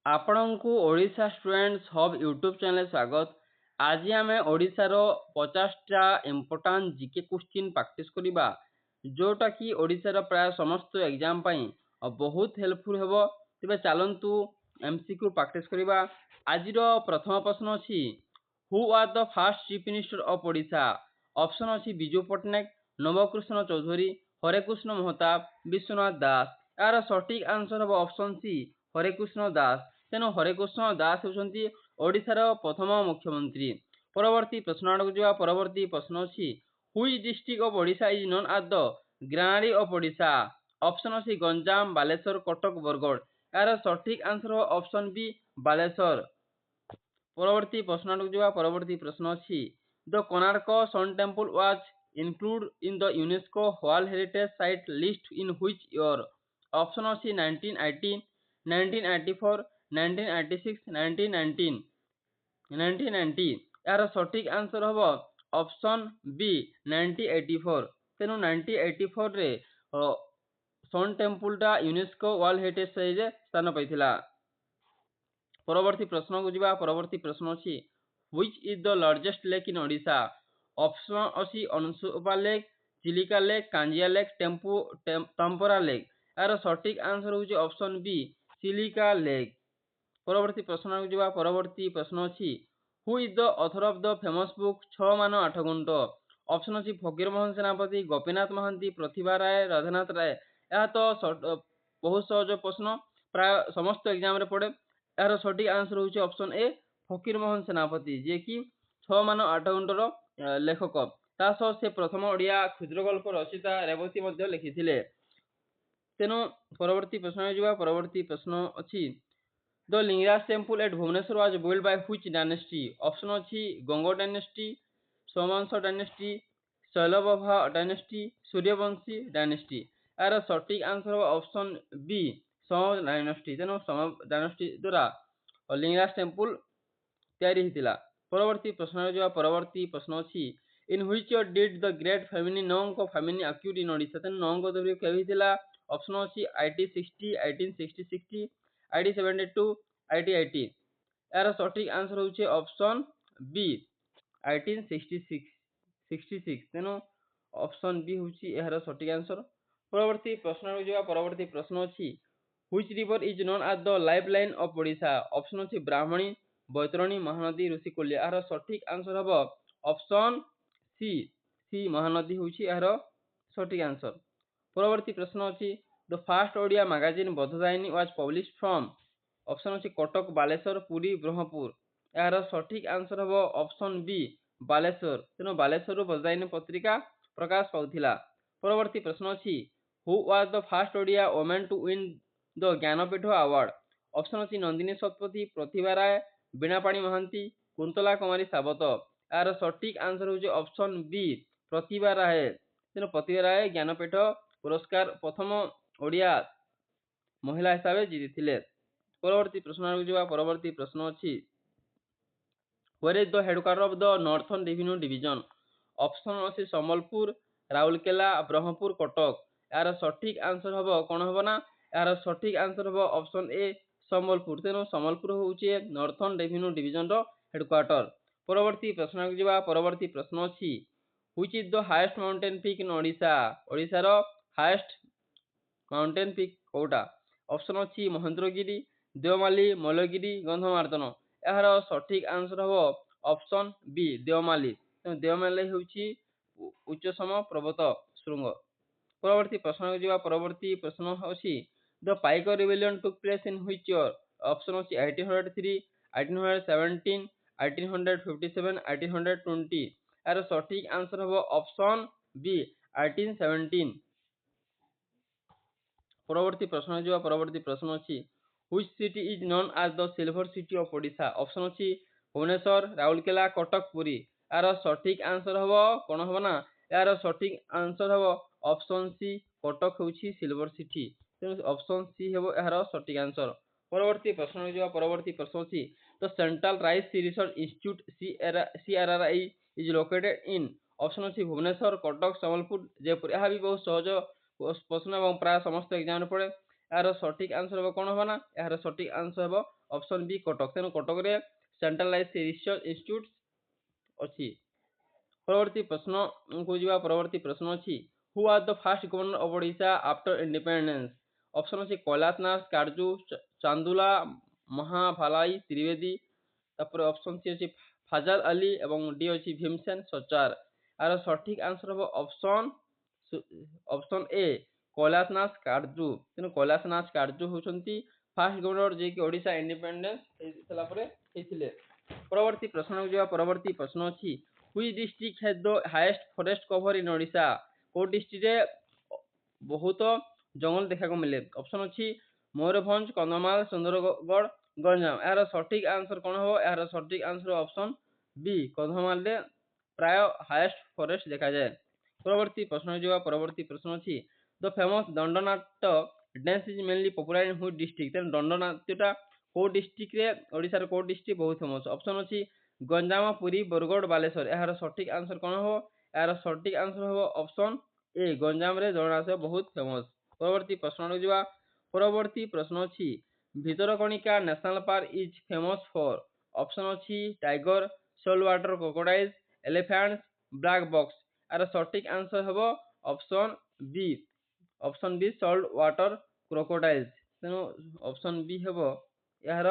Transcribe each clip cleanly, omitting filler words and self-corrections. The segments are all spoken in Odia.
ଆପଣଙ୍କୁ Odisha students hub YouTube channel ସ୍ୱାଗତ। ଆଜି ଆମେ ଓଡ଼ିଶାର 50ଟା ଇମ୍ପୋର୍ଟାଣ୍ଟ ଜିକେ କ୍ୱେଶ୍ଚିନ୍ ପ୍ରାକ୍ଟିସ୍ କରିବା, ଯୋଉଟାକି ଓଡ଼ିଶାର ପ୍ରାୟ ସମସ୍ତ ଏକ୍ଜାମ୍ ପାଇଁ ବହୁତ ହେଲ୍ପଫୁଲ୍ ହେବ। ତେବେ ଚାଲନ୍ତୁ MCQ ପ୍ରାକ୍ଟିସ୍ କରିବା। ଆଜିର ପ୍ରଥମ ପ୍ରଶ୍ନ ଅଛି, who are the first chief minister of Odisha? Option ଅଛି ବିଜୁ ପଟ୍ଟନାୟକ, ନବକୃଷ୍ଣ ଚୌଧୁରୀ, ହରେକୃଷ୍ଣ ମହତାବ, ବିଶ୍ୱନାଥ ଦାସ। ଏହାର ସଠିକ୍ ଆନ୍ସର ହେବ ଅପସନ୍ ସି, ହରେକୃଷ୍ଣ ଦାସ। ତେଣୁ ହରେକୃଷ୍ଣ ଦାସ ହେଉଛନ୍ତି ଓଡ଼ିଶାର ପ୍ରଥମ ମୁଖ୍ୟମନ୍ତ୍ରୀ। ପରବର୍ତ୍ତୀ ପ୍ରଶ୍ନ ଆଡ଼କୁ ଯିବା। ପରବର୍ତ୍ତୀ ପ୍ରଶ୍ନ ଅଛି, which district of Odisha is known as the granary of Odisha? Option ଅଛି ଗଞ୍ଜାମ, ବାଲେଶ୍ୱର, କଟକ, ବରଗଡ଼। ଏହାର ସଠିକ୍ ଆନ୍ସର ହେବ ଅପସନ୍ ବି, ବାଲେଶ୍ୱର। ପରବର୍ତ୍ତୀ ପ୍ରଶ୍ନ ଆଡ଼କୁ ଯିବା। ପରବର୍ତ୍ତୀ ପ୍ରଶ୍ନ ଅଛି, the Konark sun temple was included in the UNESCO World Heritage Site list in which year? Option ଅଛି 1918, 1984, 1986, 1990। ଏହାର ସଠିକ୍ ଆନ୍ସର ହେବ ଅପସନ୍ ବି, 1984। ତେଣୁ 1984ରେ ସନ୍ ଟେମ୍ପଲଟା ୟୁନେସ୍କୋ ୱାର୍ଲଡ ହେରିଟେଜ ସାଇଟରେ ସ୍ଥାନ ପାଇଥିଲା। ପରବର୍ତ୍ତୀ ପ୍ରଶ୍ନକୁ ଯିବା। ପରବର୍ତ୍ତୀ ପ୍ରଶ୍ନ ଅଛି, which is the largest lake in Odisha? Option ଅଛି Ansupa lake, Chilika lake, Kanjia lake, Tampara lake. ଏହାର ସଠିକ୍ ଆନ୍ସର ହେଉଛି ଅପସନ୍ ବି, ଚିଲିକା ଲେକ୍। ପରବର୍ତ୍ତୀ ପ୍ରଶ୍ନକୁ ଯିବା। ପରବର୍ତ୍ତୀ ପ୍ରଶ୍ନ ଅଛି, who is the author of the famous book 6 ମାନ 8 ଗୁଣ୍ଠ? ଅପସନ୍ ଅଛି ଫକୀର ମୋହନ ସେନାପତି, ଗୋପୀନାଥ ମହାନ୍ତି, ପ୍ରତିଭା ରାୟ, ରାଧାନାଥ ରାୟ। ଏହା ତ ବହୁତ ସହଜ ପ୍ରଶ୍ନ, ପ୍ରାୟ ସମସ୍ତ ଏକ୍ଜାମରେ ପଡ଼େ। ଏହାର ସଠିକ୍ ଆନ୍ସର ହେଉଛି ଅପସନ୍ ଏ, ଫକୀର ମୋହନ ସେନାପତି, ଯିଏକି 6 ମାନ 8 ଗୁଣ୍ଠର ଲେଖକ। ତା ସହ ସେ ପ୍ରଥମ ଓଡ଼ିଆ କ୍ଷୁଦ୍ରଗଳ୍ପ ରଚୟିତା ରେବତୀ ମଧ୍ୟ ଲେଖିଥିଲେ। ତେଣୁ ପରବର୍ତ୍ତୀ ପ୍ରଶ୍ନକୁ ଯିବା। ପରବର୍ତ୍ତୀ ପ୍ରଶ୍ନ ଅଛି, the Lingaraj temple at Bhubaneswar was build by which dynasty? Option ଅଛି Ganga dynasty, Somavamsa dynasty, Shailabhava dynasty, Suryavanshi dynasty. ଏହାର ସଠିକ୍ ଆନ୍ସର ହେବ ଅପସନ୍ ବି, ସୋମ ଡାଇନେଷ୍ଟି। ତେଣୁ ସୋମ ଡାଇନେଷ୍ଟି ଦ୍ୱାରା ଲିଙ୍ଗରାଜ ଟେମ୍ପଲ୍ ତିଆରି ହୋଇଥିଲା। ପରବର୍ତ୍ତୀ ପ୍ରଶ୍ନକୁ ଯିବା। ପରବର୍ତ୍ତୀ ପ୍ରଶ୍ନ ଅଛି, in which year did the great famine ନଅଙ୍କ ଫାମିନି ଆକ୍ୟୁଟ୍ ଇନ୍ ଓଡ଼ିଶା? ତେଣୁ ନଅଙ୍କ ଦୁର୍ଭିକ୍ଷ କେବେ ହୋଇଥିଲା? ଅପସନ୍ ଅଛି 1860, 1866, 1872, 1880। ଏହାର ସଠିକ୍ ଆନ୍ସର ହେଉଛି ଅପସନ୍ ବି, 1866। ତେଣୁ ଅପସନ୍ ବି ହେଉଛି ଏହାର ସଠିକ୍ ଆନ୍ସର। ପରବର୍ତ୍ତୀ ପ୍ରଶ୍ନକୁ ଯିବା। ପରବର୍ତ୍ତୀ ପ୍ରଶ୍ନ ଅଛି, which river is known as the life line of Odisha? Option ଅଛି ବ୍ରାହ୍ମଣୀ, ବୈତରଣୀ, ମହାନଦୀ, ଋଷିକୂଲ୍ୟା। ଏହାର ସଠିକ୍ ଆନ୍ସର ହେବ ଅପସନ୍ ସି, ମହାନଦୀ ହେଉଛି ଏହାର ସଠିକ୍ ଆନ୍ସର। ପରବର୍ତ୍ତୀ ପ୍ରଶ୍ନ ଅଛି, the first Odia magazine Bodhadayini was published from? Option ଅଛି କଟକ, ବାଲେଶ୍ୱର, ପୁରୀ, ବ୍ରହ୍ମପୁର। ଏହାର ସଠିକ୍ ଆନ୍ସର ହେବ ଅପସନ୍ ବି, ବାଲେଶ୍ୱର। ତେଣୁ ବାଲେଶ୍ୱରରୁ ବୋଧଦାୟିନୀ ପତ୍ରିକା ପ୍ରକାଶ ପାଉଥିଲା। ପରବର୍ତ୍ତୀ ପ୍ରଶ୍ନ ଅଛି, who was the first Odia women to win the Jnanpith award? Option ଅଛି ନନ୍ଦିନୀ ଶତପଥୀ, ପ୍ରତିଭା ରାୟ, ବୀଣାପାଣି ମହାନ୍ତି, କୁନ୍ତଳା କୁମାରୀ ସାବତ। ଏହାର ସଠିକ୍ ଆନ୍ସର ହେଉଛି ଅପସନ୍ ବି, ପ୍ରତିଭା ରାୟ। ତେଣୁ ପ୍ରତିଭା ରାୟ ଜ୍ଞାନପୀଠ ପୁରସ୍କାର ପ୍ରଥମ ଓଡ଼ିଆ ମହିଳା ହିସାବରେ ଜିତିଥିଲେ। ପରବର୍ତ୍ତୀ ପ୍ରଶ୍ନକୁ ଯିବା। ପରବର୍ତ୍ତୀ ପ୍ରଶ୍ନ ଅଛି, where is the headquarter of the northern revenue division? Option ଅଛି ସମ୍ବଲପୁର, ରାଉରକେଲା, ବ୍ରହ୍ମପୁର, କଟକ। ଏହାର ସଠିକ୍ ଆନ୍ସର ହେବ କ'ଣ ହେବ ନା, ଏହାର ସଠିକ୍ ଆନ୍ସର ହେବ ଅପସନ୍ ଏ, ସମ୍ବଲପୁର। ତେଣୁ ସମ୍ବଲପୁର ହେଉଛି ନର୍ଥର୍ଣ୍ଣ ରେଭିନ୍ୟୁ ଡିଭିଜନର ହେଡ୍‌କ୍ୱାର୍ଟର। ପରବର୍ତ୍ତୀ ପ୍ରଶ୍ନକୁ ଯିବା। ପରବର୍ତ୍ତୀ ପ୍ରଶ୍ନ ଅଛି, which is the highest mountain peak in Odisha? ଓଡ଼ିଶାର ହାଏଷ୍ଟ ମାଉଣ୍ଟେନ୍ ପିକ୍ କୋଉଟା? ଅପସନ୍ ଅଛି ମହେନ୍ଦ୍ରଗିରି, ଦେଓମାଳି, ମୌଲଗିରି, ଗନ୍ଧମାର୍ଦ୍ଦନ। ଏହାର ସଠିକ୍ ଆନ୍ସର ହେବ ଅପସନ୍ ବି, ଦେଓମାଳି। ତେଣୁ ଦେଓମାଳି ହେଉଛି ଉଚ୍ଚତମ ପର୍ବତ ଶୃଙ୍ଗ। ପରବର୍ତ୍ତୀ ପ୍ରଶ୍ନକୁ ଯିବା। ପରବର୍ତ୍ତୀ ପ୍ରଶ୍ନ ଅଛି, the Paika rebellion took place in which year? Option ଅଛି 1803, 1817, 1857, 1820। ଏହାର ସଠିକ୍ ଆନ୍ସର ହେବ ଅପସନ୍ ବି, 1817। ପରବର୍ତ୍ତୀ ପ୍ରଶ୍ନକୁ ଯିବା। ପରବର୍ତ୍ତୀ ପ୍ରଶ୍ନ ଅଛି, which city is known as the silver city of Odisha? Option ଅଛି ଭୁବନେଶ୍ୱର, ରାଉରକେଲା, କଟକ, ପୁରୀ। ଏହାର ସଠିକ୍ ଆନ୍ସର ହେବ କ'ଣ ହେବ ନା, ଏହାର ସଠିକ୍ ଆନ୍ସର ହେବ ଅପସନ୍ ସି, କଟକ ହେଉଛି ସିଲଭର ସିଟି। ତେଣୁ ଅପସନ୍ ସି ହେବ ଏହାର ସଠିକ୍ ଆନ୍ସର। ପରବର୍ତ୍ତୀ ପ୍ରଶ୍ନକୁ ଯିବା। ପରବର୍ତ୍ତୀ ପ୍ରଶ୍ନ ଅଛି, the central rice research institute CRRI is located in? Option ଅଛି ଭୁବନେଶ୍ୱର, କଟକ, ସମ୍ବଲପୁର, ଜୟପୁର। ଏହା ବି ବହୁତ ସହଜ ପ୍ରଶ୍ନ ଏବଂ ପ୍ରାୟ ସମସ୍ତ ଏକ୍ଜାମରେ ପଡ଼େ। यार सठिक आंसर हम कौन हम ना यार सठिक आंसर हम ऑप्शन बी कटक तेणु कटक रे सेंट्रलाइज रिसर्च इंस्टीट्यूट अच्छी। परवर्ती प्रश्न को जीवा परवर्ती प्रश्न अच्छी who are the first governor of Odisha after independence option अच्छी कैलाशनाथ काटजू चांदुला महाफालाई त्रिवेदी तापर ऑप्शन सी अच्छी फाजल अली एवं डी अच्छी भीमसेन सचार यार सठिक आंसर हम option option A Kailashnath Katju तेणु कैलाशनाथ काटजू होती फास्ट गवर्नर जे कि ओडिशा इंडिपेंडेंस परवर्ती प्रश्न को परवर्ती प्रश्न अच्छी हुई district has the highest forest cover in Odisha को डिस्ट्रिक्ट रे बहुत जंगल देखा मिले ऑप्शन अच्छी मयूरभंज कंधमाल सुंदरगढ़ गंजाम यार सठिक आंसर कौन हो यार सठिक आंसर ऑप्शन बी कंधमाल रे प्राय हाईएस्ट फॉरेस्ट देखा जाए। परवर्ती प्रश्न जो परवर्ती प्रश्न अच्छी the famous Dandanatya dance is mainly popular in which district तेन दंडनाट्यटा को डिस्ट्रिक्ट रे ओडिशा रे को डिस्ट्रिक्ट बहुत फेमस ऑप्शन अच्छी गंजाम पुरी बरगढ़ बालेश्वर यार सठिक आंसर कौन हो यार सठिक आंसर हो ऑप्शन ए गंजाम रे दंडनाट्य बहुत फेमस। परवर्ती प्रश्न जो परवर्ती प्रश्न अच्छी Bhitarkanika national park is famous for option अच्छी tiger salt water crocodiles elephants blackbuck यार सठिक आंसर हम option B salt water crocodiles तेणु ऑप्शन बी हम यार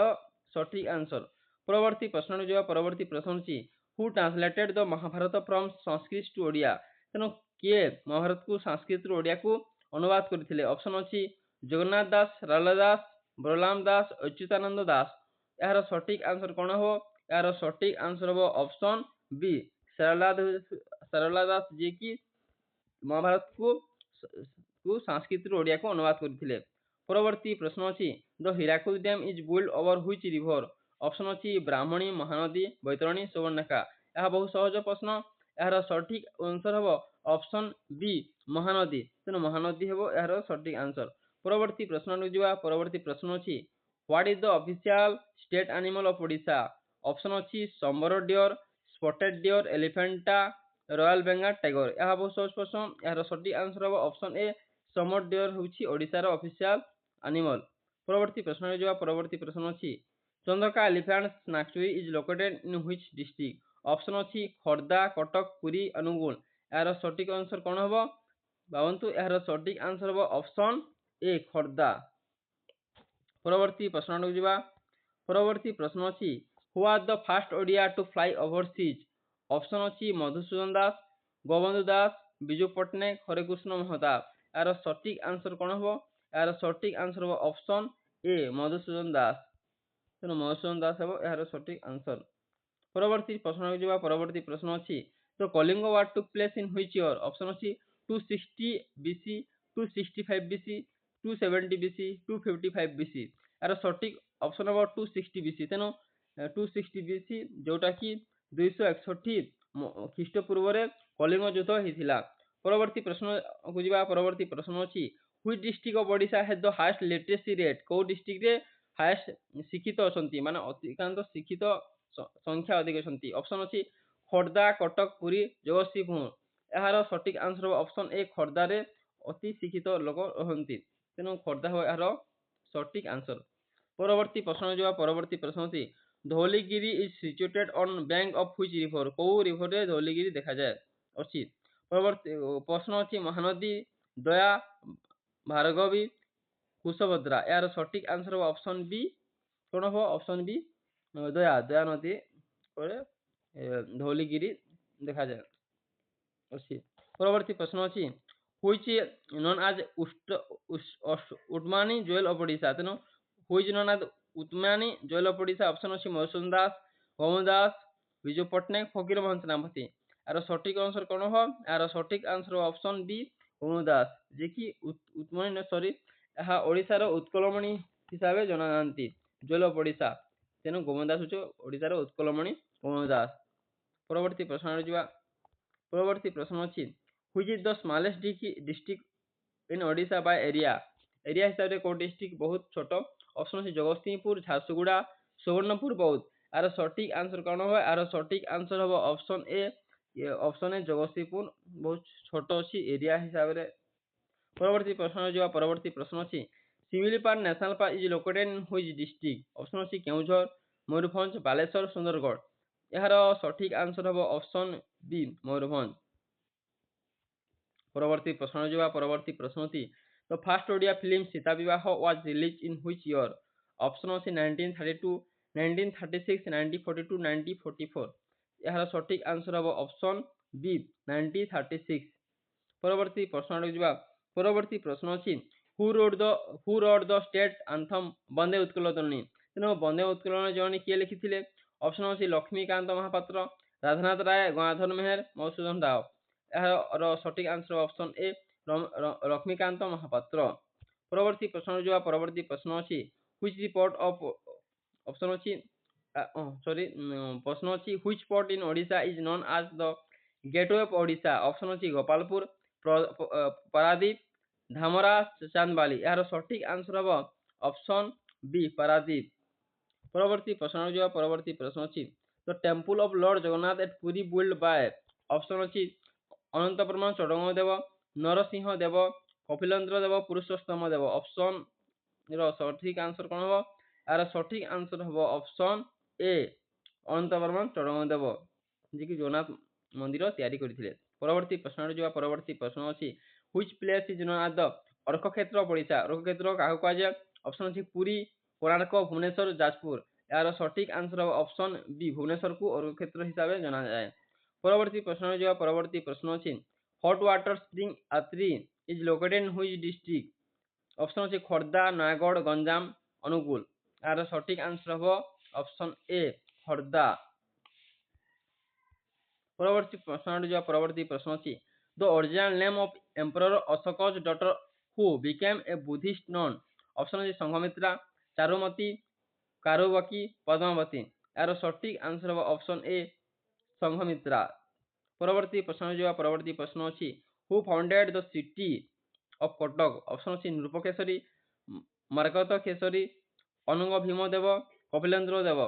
सठिक आंसर। परवर्ती प्रश्न जो परवर्ती प्रश्न अच्छी who translated the Mahabharata from Sanskrit to Odia तेणु किए महाभारत को संस्कृत ओडिया को अनुवाद करते ऑप्शन अच्छी जगन्नाथ दास लाला दास बलराम दास अच्युतानंद दास यार सठिक आंसर कौन हो यार सठिक आंसर हम ऑप्शन बी सरला दास जी की महाभारत को संस्कृत ओडिया को अनुवाद करते। परवर्ती प्रश्न अच्छी the Hirakud dam is build over which river option अच्छी ब्राह्मणी महानदी बैतरणी सुवर्णरेखा यह बहुत सहज प्रश्न यार सठिक आंसर हम ऑप्शन बी महानदी तेणु महानदी हम यार सठिक आंसर। परवर्ती प्रश्न जो परवर्ती प्रश्न अच्छी what is the official state animal of Odisha option अच्छी sambar deer spotted deer elephant royal Bengal tiger यह बहुत सहज प्रश्न यार सठिक आंसर हम ऑप्शन ए समर डियर होची ओडिशा रो ऑफिशियल एनिमल। परवर्ती प्रश्न जो परवर्ती प्रश्न अच्छी Chandaka elephant sanctuary is located in which district option अच्छी खोर्धा कटक पुरी अनुगुल यार सठिक आंसर कौन हम भावतु यार सठिक आंसर हम ऑप्शन ए खोर्धा। परवर्ती प्रश्न जो परवर्ती प्रश्न अच्छी who are the first Odia to fly overseas option अच्छी मधुसूदन दास गोविंद दास विजु पट्टनायक हरेकृष्ण महताब यार सठिक आंसर कौन हम यार सठिक आंसर हम ऑप्शन ए मधुसूदन दास तेणु मधुसूदन दास हम यार सठिक आंसर। परवर्ती प्रश्न जो परवर्ती प्रश्न अच्छी तो Kalinga war took place in which year option अच्छी 260 बीसी 265 बीसी 270 बीसी 255 बीसी यार सठिक ऑप्शन हम 260 बीसी तेणु 260 बीसी जोटा कि 261 ख्रीष्टपूर्व कलिंग युद्ध होता। परवर्ती प्रश्न को जीवा परवर्ती प्रश्न अच्छी which district of Odisha has the highest literacy rate को डिस्ट्रिक्ट रे हाईएस्ट शिक्षित अछंती माने अधिकांश शिक्षित संख्या अधिक अछंती ऑप्शन अच्छी खोर्धा कटक पुरी जगतसिंहपुर यार सठिक आंसर ऑप्शन ए खोर्धा रे अति शिक्षित लोक रहंती तेणु खोर्धा हो यार सठिक आंसर। परवर्ती प्रश्न जो परवर्ती प्रश्न अच्छी Dhauligiri is situated on bank of which river को रिवर रे धौलीगिरी देखा जाए अच्छी। परवर्ती प्रश्न अच्छी महानदी दया भार्गवी कुशभद्रा यार सठिक आंसर ऑप्शन बी कौन हम ऑप्शन बी दया दया नदी धौलीगिरी देखा जाए अच्छी। परवर्ती प्रश्न अच्छी व्हिच नोन एज उस्मानी ज्वेल ऑफ ओडिशा तेणु व्हिच नोन एज उस्मानी ज्वेल ऑफ ओडिशा ऑप्शन अच्छी मधुसूदन दास गोविंद दास विजु पट्टनायक फकीर मोहन सेनापति यार सठिक आंसर कौन हो यार सठिक answer option B Govind Das जे कि उत्मणी सॉरी यह ओडिशा रो उत्कलमणि हिसाब से जना जानती ज्वेल ऑफ ओडिशा तेणु गोविंद दास होचे ओडिशा रो उत्कलमणि गोविंद दास। परवर्ती प्रश्न जो परवर्ती प्रश्न अच्छी which is the smallest district in Odisha by area area हिसाब से को डिस्ट्रिक्ट बहुत छोट ऑप्शन अच्छी जगतसिंहपुर झारसुगुड़ा सुवर्णपुर बौद्ध यार सठिक आंसर कौन हो यार सठिक आंसर हम ऑप्शन ए जगतसिंहपुर बहुत छोट अच्छी एरिया हिसाब से। परवर्ती प्रश्न जो परवर्ती प्रश्न अच्छी Similipal national park is located in which district? Option ଅଛି କେଉଁଝର, ମୟୂରଭଞ୍ଜ, ବାଲେଶ୍ୱର, ସୁନ୍ଦରଗଡ଼। ଏହାର ସଠିକ ଆନ୍ସର ହେବ ଅପସନ୍ ବି ମୟୂରଭଞ୍ଜ। ପରବର୍ତ୍ତୀ ପ୍ରଶ୍ନ ଯିବା ପରବର୍ତ୍ତୀ ପ୍ରଶ୍ନ ଅଛି the first Odia film Sita Bibaha was release in which year? Option ଅଛି 1932, 1936, 1942, 1944। ଏହାର ସଠିକ ଆନ୍ସର ହେବ ଅପସନ୍ ବି 1936। ପରବର୍ତ୍ତୀ ପ୍ରଶ୍ନ ଯିବା ପରବର୍ତ୍ତୀ ପ୍ରଶ୍ନ ଅଛି who wrote the state anthem Bande Utkala Janani? ତେଣୁ ବନ୍ଦେ ଉତ୍କଳ ଜନନୀ କିଏ ଲେଖିଥିଲେ? ଅପସନ୍ ଅଛି ଲକ୍ଷ୍ମୀକାନ୍ତ ମହାପାତ୍ର, ରାଧାନାଥ ରାୟ, ଗଙ୍ଗାଧର ମେହେର, ମଧୁସୂଦନ ରାଓ। ଏହାର ସଠିକ answer option A Laxmikanta Mahapatra. ପରବର୍ତ୍ତୀ ପ୍ରଶ୍ନ ଯିବା ପରବର୍ତ୍ତୀ ପ୍ରଶ୍ନ ଅଛି ହୁଇଚ୍ ରିପୋର୍ଟ ଅଫ ଅପସନ୍ ଅଛି ପ୍ରଶ୍ନ ଅଛି which port in Odisha is known as the gateway of Odisha? Option ଅଛି ଗୋପାଳପୁର, ପାରାଦୀପ, ଧାମରା, ଚାନ୍ଦବାଲି। ଏହାର ସଠିକ ଆନ୍ସର ହେବ ଅପସନ୍ ବି ପାରାଦୀପ। ପରବର୍ତ୍ତୀ ପ୍ରଶ୍ନ ଯିବା ପରବର୍ତ୍ତୀ ପ୍ରଶ୍ନ ଅଛି the temple of lord Jagannath at Puri build by? Option ଅଛି ଅନନ୍ତବର୍ମ ଚଡଙ୍ଗ ଦେବ, ନରସିଂହ ଦେବ, କପିଳେନ୍ଦ୍ର ଦେବ, ପୁରୁଷୋତ୍ତମ ଦେବ। ଅପସନ୍ ର ସଠିକ ଆନ୍ସର କଣ ହେବ? ଏହାର ସଠିକ ଆନ୍ସର ହେବ ଅପସନ୍ ଏ ଅନନ୍ତବର୍ମ ଚଡଙ୍ଗ ଦେବ, ଯିଏକି ଜଗନ୍ନାଥ ମନ୍ଦିର ତିଆରି କରିଥିଲେ। ପରବର୍ତ୍ତୀ ପ୍ରଶ୍ନ ଯିବା ପରବର୍ତ୍ତୀ ପ୍ରଶ୍ନ ଅଛି which place is known as the Arkakshetra of Odisha? Arkakshetra କାହାକୁ କୁହାଯାଏ? ଅପସନ୍ ଅଛି ପୁରୀ, କୋଣାର୍କ, ଭୁବନେଶ୍ୱର, ଯାଜପୁର। ଏହାର ସଠିକ ଆନ୍ସର ହେବ ଅପସନ୍ ବି ଭୁବନେଶ୍ୱରକୁ ଅର୍କକ୍ଷେତ୍ର ହିସାବରେ ଜଣାଯାଏ। ପରବର୍ତ୍ତୀ ପ୍ରଶ୍ନ ଯିବା ପରବର୍ତ୍ତୀ ପ୍ରଶ୍ନ ଅଛି hot water spring Atri is located in which district? Option ଅଛି ଖୋର୍ଦ୍ଧା, ନୟାଗଡ଼, ଗଞ୍ଜାମ, ଅନୁଗୁଳ। ଏହାର ସଠିକ ଆନ୍ସର ହେବ ଅପସନ୍ ଏ ଖୋର୍ଦ୍ଧା। ପରବର୍ତ୍ତୀ ପ୍ରଶ୍ନ ଯିବା ପରବର୍ତ୍ତୀ ପ୍ରଶ୍ନ ଅଛି the original name of emperor Ashoka's daughter who became a Buddhist nun? Option ଅଛି ସଂଘମିତ୍ରା, ଚାରୁମତି, କାରୁବକୀ, ପଦ୍ମାବତୀ। ଏହାର ସଠିକ ଆନ୍ସର ହେବ ଅପସନ୍ ଏ ସଂଘମିତ୍ରା। ପରବର୍ତ୍ତୀ ପ୍ରଶ୍ନ ଯିବା ପରବର୍ତ୍ତୀ ପ୍ରଶ୍ନ ଅଛି who founded the city of Cuttack? Option ଅଛି ନୃପକେଶରୀ, ମାର୍କତ କେଶରୀ, ଅନଙ୍ଗ ଭୀମ ଦେବ, କପିଳେନ୍ଦ୍ର ଦେବ।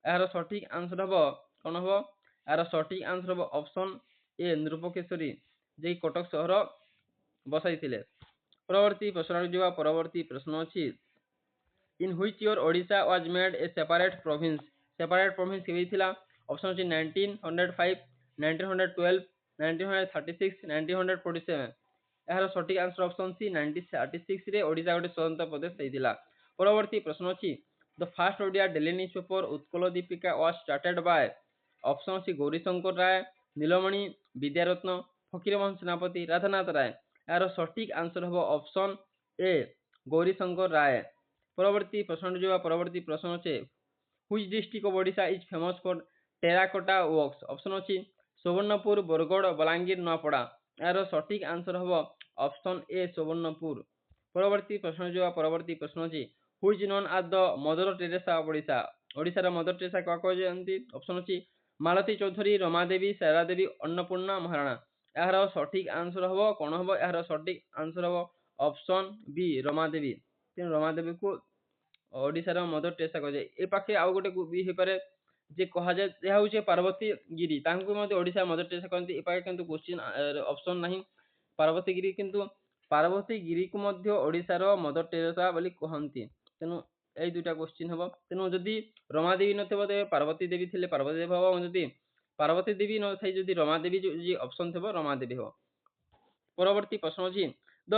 ଏହାର ସଠିକ ଆନ୍ସର ହେବ କଣ ହେବ? ଏହାର ସଠିକ ଆନ୍ସର ହେବ ଅପସନ୍ ଏ ନୃପକେଶରୀ, ଯିଏ କଟକ ସହର ବସାଇଥିଲେ। ପରବର୍ତ୍ତୀ ପ୍ରଶ୍ନ ଯିବା ପରବର୍ତ୍ତୀ ପ୍ରଶ୍ନ ଅଛି in which year Odisha was made A separate province? Separate province କେବେ ଥିଲା? ଅପସନ୍ ଅଛି 1905, 1912, 1936, 1947। ଏହାର ସଠିକ ଆନ୍ସର ଅପସନ୍ ସି 1936 ରେ ଓଡ଼ିଶା ଗୋଟେ ସ୍ୱତନ୍ତ୍ର ପ୍ରଦେଶ ହେଇଥିଲା। ପରବର୍ତ୍ତୀ ପ୍ରଶ୍ନ ଅଛି the first Odia daily newspaper Utkal Dipika was started by? Option ଅଛି ଗୌରୀଶଙ୍କର ରାୟ, ନୀଳମଣି, ବିଦ୍ୟାରତ୍ନ, ଫକୀରମୋହନ ସେନାପତି, ରାଧାନାଥ ରାୟ। ଏହାର ସଠିକ ଆନ୍ସର ହେବ ଅପସନ୍ ଏ ଗୌରୀଶଙ୍କର ରାୟ। ପରବର୍ତ୍ତୀ ପ୍ରଶ୍ନ ଯିବା ପରବର୍ତ୍ତୀ ପ୍ରଶ୍ନ ଅଛି which district of Odisha is famous for terracotta works? Option ଅଛି ସୁବର୍ଣ୍ଣପୁର, ବରଗଡ଼, ବଲାଙ୍ଗୀର, ନୂଆପଡ଼ା। ଏହାର ସଠିକ ଆନ୍ସର ହେବ ଅପସନ୍ ଏ ସୁବର୍ଣ୍ଣପୁର। ପରବର୍ତ୍ତୀ ପ୍ରଶ୍ନ ଯିବା ପରବର୍ତ୍ତୀ ପ୍ରଶ୍ନ ଅଛି which known as the Mother Teresa of Odisha? ଓଡ଼ିଶାର ମଦର ଟେରେସା କାହାକୁ କୁହାଯାନ୍ତି? ଅପସନ୍ ଅଛି ମାଳତୀ ଚୌଧୁରୀ, ରମାଦେବୀ, ଶାରଳା ଦେବୀ, ଅନ୍ନପୂର୍ଣ୍ଣା ମହାରାଣା। ଏହାର ସଠିକ ଆନ୍ସର ହେବ କଣ ହେବ? ଏହାର ସଠିକ ଆନ୍ସର ହେବ ଅପସନ୍ ବି ରମାଦେବୀ। ତେଣୁ ରମାଦେବୀକୁ ଓଡ଼ିଶାର ମଦର ଟେରେସା କୁହାଯାଏ। ଏ ପାଖେ ଆଉ ଗୋଟେ ବି ହେଇପାରେ ଯେ କୁହାଯାଏ ଏହା ହେଉଛି ପାର୍ବତୀ ଗିରି, ତାଙ୍କୁ ମଧ୍ୟ ଓଡ଼ିଶା ମଦର ଟେରେସା କହନ୍ତି। ଏ ପାଖେ କିନ୍ତୁ କ୍ୱେଶ୍ଚିନ୍ ଅପସନ୍ ନାହିଁ ପାର୍ବତୀ ଗିରି, କିନ୍ତୁ ପାର୍ବତୀ ଗିରିକୁ ମଧ୍ୟ ଓଡ଼ିଶାର ମଦର ଟେରେସା ବୋଲି କହନ୍ତି। ତେଣୁ ଏଇ ଦୁଇଟା କ୍ୱେଶ୍ଚିନ୍ ହେବ। ତେଣୁ ଯଦି ରମାଦେବୀ ନଥିବ ତେବେ ପାର୍ବତୀ ଦେବୀ ଥିଲେ ପାର୍ବତୀ ଦେବୀ ହେବ, ଯଦି ପାର୍ବତୀ ଦେବୀ ନଥାଇ ଯଦି ରମାଦେବୀ ଯଦି ଅପସନ୍ ଥିବ ରମାଦେବୀ ହେବ। ପରବର୍ତ୍ତୀ ପ୍ରଶ୍ନ ଅଛି the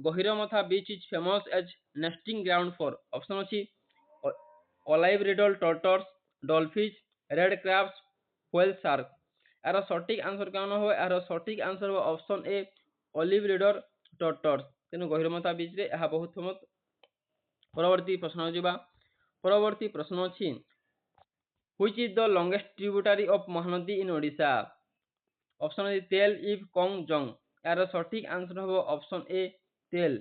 Gahirmatha beach is famous as nesting ground for? Option ଅଛି olive ridley turtles, dolphins, red crabs, whale shark. ଏହାର ସଠିକ ଆନ୍ସର କଣ ହେବ? ଏହାର ସଠିକ ଆନ୍ସର ହେବ option A olive ridley turtles. ତେଣୁ ଗହୀରମଥା ବିଚ୍ ରେ ଏହା ବହୁତ ଫେମସ। ପରବର୍ତ୍ତୀ ପ୍ରଶ୍ନ ଯିବା ପରବର୍ତ୍ତୀ ପ୍ରଶ୍ନ ଅଛି which is the longest tributary of Mahanadi in Odisha? Option ଅଛି ତେଲ, ଇବ, କଙ୍ଗ, ଜଙ୍ଗ। ଏହାର ସଠିକ ଆନ୍ସର ହେବ ଅପସନ୍ ଏ ତେଲ।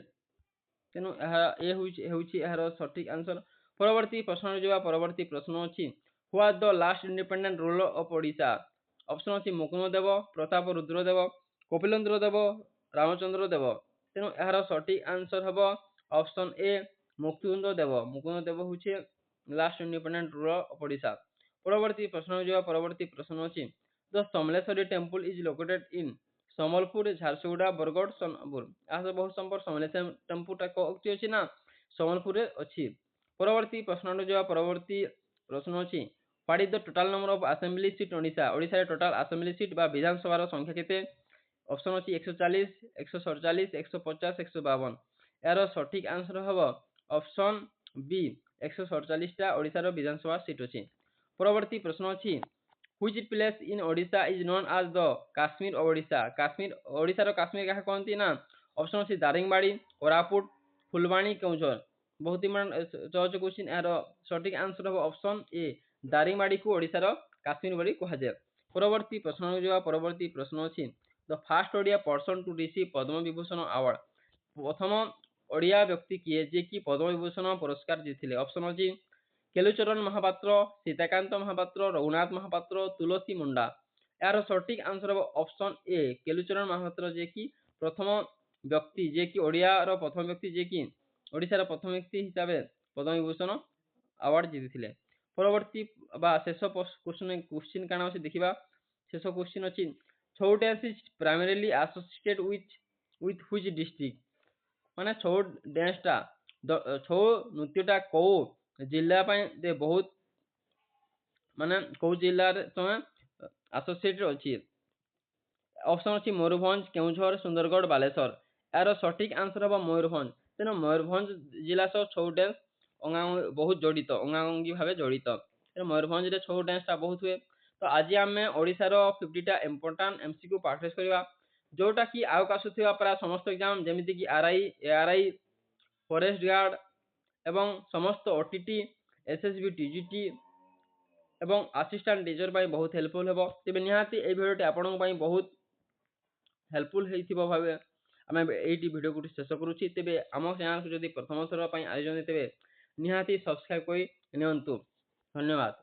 ତେଣୁ ଏହା ହେଉଛି ଏହାର ସଠିକ ଆନ୍ସର। ପରବର୍ତ୍ତୀ ପ୍ରଶ୍ନ ଯିବା ପରବର୍ତ୍ତୀ ପ୍ରଶ୍ନ ଅଛି who are the last independent ruler of Odisha? Option ଅଛି ମୁକୁନ୍ଦ ଦେବ, ପ୍ରତାପ ରୁଦ୍ର ଦେବ, କପିଳେନ୍ଦ୍ର ଦେବ, ରାମଚନ୍ଦ୍ର ଦେବ। ତେଣୁ ଏହାର ସଠିକ ଆନ୍ସର ହେବ ଅପସନ୍ ଏ ମୁକୁନ୍ଦ ଦେବ। ମୁକୁନ୍ଦ ଦେବ ହେଉଛି last independent ruler of Odisha. ପରବର୍ତ୍ତୀ ପ୍ରଶ୍ନ ଯିବା ପରବର୍ତ୍ତୀ ପ୍ରଶ୍ନ ଅଛି the Samaleswari temple is located in? Sambalpur, Jharsuguda, Bargarh, Sonepur. ଏହା ସବୁ ବହୁତ ସମ୍ପର୍କ ସମଲେଶ୍ୱରୀ ଟେମ୍ପୁଲଟା କୋଉଠି ଅଛି ନା ସମ୍ବଲପୁରରେ ଅଛି। ପରବର୍ତ୍ତୀ ପ୍ରଶ୍ନକୁ ଯିବା। ପରବର୍ତ୍ତୀ ପ୍ରଶ୍ନ ଅଛି what is the total number of assembly seat Odisha? ଓଡ଼ିଶାରେ ଟୋଟାଲ ଆସେମ୍ବଲି ସିଟ୍ ବା ବିଧାନସଭାର ସଂଖ୍ୟା କେତେ? ଅପସନ ଅଛି 140, 147, 150, 152। ଏହାର ସଠିକ ଆନ୍ସର ହେବ ଅପସନ ବି 147ଟା ଓଡ଼ିଶାର ବିଧାନସଭା ସିଟ୍ ଅଛି। ପରବର୍ତ୍ତୀ ପ୍ରଶ୍ନ ଅଛି which place in Odisha is known as the Kashmir of Odisha? Kashmir ଓଡ଼ିଶାର କାଶ୍ମୀର କାହା କହନ୍ତି ନା ଅପସନ ଅଛି ଦାରିଙ୍ଗବାଡ଼ି, କୋରାପୁଟ, ଫୁଲବାଣୀ, କେଉଁଝର। ବହୁତ ସହଜ କ୍ୱେଶ୍ଚିନ୍। ଏହାର ସଠିକ ଆନ୍ସର ହେବ ଅପସନ ଏ ଦାରିଙ୍ଗବାଡ଼ିକୁ ଓଡ଼ିଶାର କାଶ୍ମୀର ବୋଲି କୁହାଯାଏ। ପରବର୍ତ୍ତୀ ପ୍ରଶ୍ନକୁ ଯିବା। ପରବର୍ତ୍ତୀ ପ୍ରଶ୍ନ ଅଛି the first Odia person to receive Padma Vibhushan award? ପ୍ରଥମ ଓଡ଼ିଆ ବ୍ୟକ୍ତି କିଏ ଯିଏକି ପଦ୍ମବିଭୂଷଣ ପୁରସ୍କାର ଜିତିଥିଲେ? ଅପସନ ଅଛି କେଲୁଚରଣ ମହାପାତ୍ର, ସୀତାକାନ୍ତ ମହାପାତ୍ର, ରଘୁନାଥ ମହାପାତ୍ର, ତୁଳସୀ ମୁଣ୍ଡା। ଏହାର ସଠିକ ଆନ୍ସର ହେବ ଅପସନ ଏ କେଲୁଚରଣ ମହାପାତ୍ର ଯିଏକି ପ୍ରଥମ ବ୍ୟକ୍ତି ଯିଏକି ଓଡ଼ିଆର ପ୍ରଥମ ବ୍ୟକ୍ତି ଯିଏକି ଓଡ଼ିଶାର ପ୍ରଥମ ବ୍ୟକ୍ତି ହିସାବରେ ପଦ୍ମବିଭୂଷଣ ଆୱାର୍ଡ ଜିତିଥିଲେ। ପରବର୍ତ୍ତୀ ବା ଶେଷ କ୍ୱେଶ୍ଚିନ୍ କାଣା ଅଛି ଦେଖିବା। ଶେଷ କ୍ୱେଶ୍ଚିନ୍ ଅଛି Chhau dance is primarily associated with which district? ମାନେ ଛଉ ଡ୍ୟାନ୍ସଟା ଛଉ ନୃତ୍ୟଟା କୋଉ ଜିଲ୍ଲା ପାଇଁ ବହୁତ ମାନେ କୋଉ ଜିଲ୍ଲାରେ ତମେ ଆସୋସିଏଟେଡ୍ ଅଛି? ଅପସନ ଅଛି ମୟୂରଭଞ୍ଜ, କେଉଁଝର, ସୁନ୍ଦରଗଡ଼, ବାଲେଶ୍ୱର। ଏହାର ସଠିକ ଆନ୍ସର ହେବ ମୟୂରଭଞ୍ଜ। ତେଣୁ ମୟୂରଭଞ୍ଜ ଜିଲ୍ଲା ସହ ଛଉ ଡ୍ୟାନ୍ସ ବହୁତ ଜଡ଼ିତ, ଅଙ୍ଗାଅଙ୍ଗୀ ଭାବେ ଜଡ଼ିତ। ତେଣୁ ମୟୂରଭଞ୍ଜରେ ଛଉ ଡ୍ୟାନ୍ସଟା ବହୁତ ହୁଏ। ତ ଆଜି ଆମେ ଓଡ଼ିଶାର 50ଟା ଇମ୍ପୋର୍ଟାଣ୍ଟ MCQ ପ୍ରାକ୍ଟିସ କରିବା, ଯୋଉଟା କି ଆଗକୁ ଆସୁଥିବା ପ୍ରାୟ ସମସ୍ତ ଏକ୍ଜାମ ଯେମିତିକି RI, ARI, ଫରେଷ୍ଟ ଗାର୍ଡ ଏବଂ ସମସ୍ତ OTT, SSB, TGT ଏବଂ ଆସିଷ୍ଟାଣ୍ଟ ଟିଚର ପାଇଁ ବହୁତ ହେଲ୍ପଫୁଲ ହେବ। ତେବେ ନିହାତି এই ଭିଡ଼ିଓଟି ଆପଣଙ୍କ ପାଇଁ ବହୁତ ହେଲ୍ପଫୁଲ ହେଇଥିବ ଭାବେ ଆମେ ଏଇଠି ଭିଡ଼ିଓକୁ ଶେଷ କରୁଛି। ତେବେ ଆମ ଚ୍ୟାନେଲକୁ ଯଦି ପ୍ରଥମ ଥର ପାଇଁ ଆয়োଜନ ତେବେ ନିହାତି ସବସ୍କ୍ରାଇବ କରି ନିଅନ୍ତୁ। ଧନ୍ୟବାଦ।